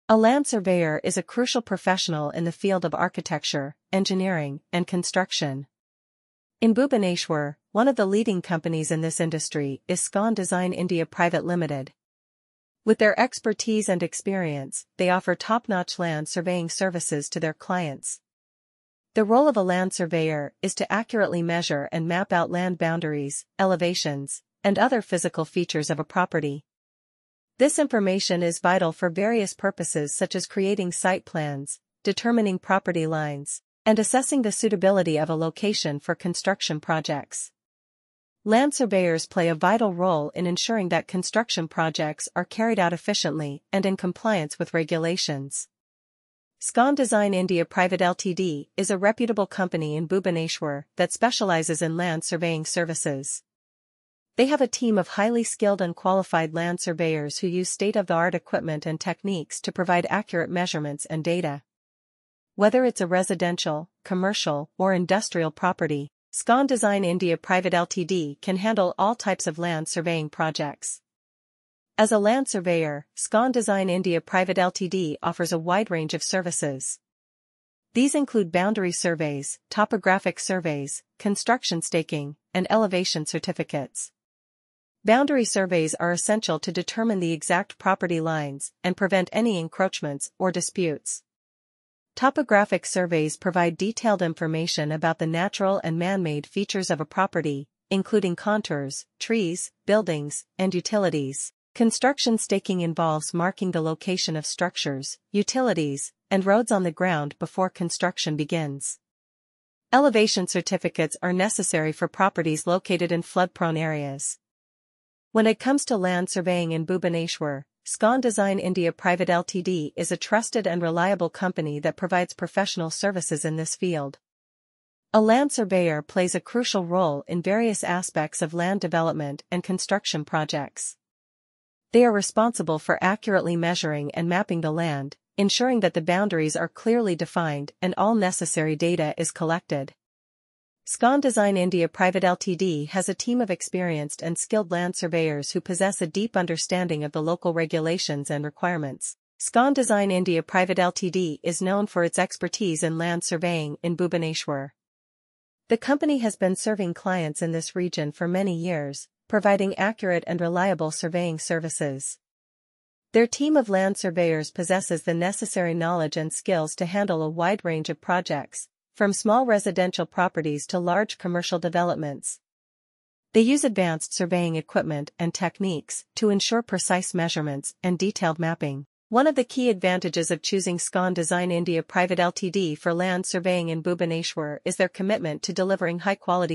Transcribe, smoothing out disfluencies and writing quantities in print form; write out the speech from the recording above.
A land surveyor is a crucial professional in the field of architecture, engineering, and construction. In Bhubaneswar, one of the leading companies in this industry is Scon Design India Private Limited. With their expertise and experience, they offer top-notch land surveying services to their clients. The role of a land surveyor is to accurately measure and map out land boundaries, elevations, and other physical features of a property. This information is vital for various purposes such as creating site plans, determining property lines, and assessing the suitability of a location for construction projects. Land surveyors play a vital role in ensuring that construction projects are carried out efficiently and in compliance with regulations. Scon Design India Private Ltd is a reputable company in Bhubaneswar that specializes in land surveying services. They have a team of highly skilled and qualified land surveyors who use state-of-the-art equipment and techniques to provide accurate measurements and data. Whether it's a residential, commercial, or industrial property, Scon Design India Private Ltd can handle all types of land surveying projects. As a land surveyor, Scon Design India Private Ltd offers a wide range of services. These include boundary surveys, topographic surveys, construction staking, and elevation certificates. Boundary surveys are essential to determine the exact property lines and prevent any encroachments or disputes. Topographic surveys provide detailed information about the natural and man-made features of a property, including contours, trees, buildings, and utilities. Construction staking involves marking the location of structures, utilities, and roads on the ground before construction begins. Elevation certificates are necessary for properties located in flood-prone areas. When it comes to land surveying in Bhubaneswar, Scon Design India Private Ltd is a trusted and reliable company that provides professional services in this field. A land surveyor plays a crucial role in various aspects of land development and construction projects. They are responsible for accurately measuring and mapping the land, ensuring that the boundaries are clearly defined and all necessary data is collected. Scon Design India Private Ltd has a team of experienced and skilled land surveyors who possess a deep understanding of the local regulations and requirements. Scon Design India Private Ltd is known for its expertise in land surveying in Bhubaneswar. The company has been serving clients in this region for many years, providing accurate and reliable surveying services. Their team of land surveyors possesses the necessary knowledge and skills to handle a wide range of projects, from small residential properties to large commercial developments. They use advanced surveying equipment and techniques to ensure precise measurements and detailed mapping. One of the key advantages of choosing Scon Design India Private Ltd for land surveying in Bhubaneswar is their commitment to delivering high-quality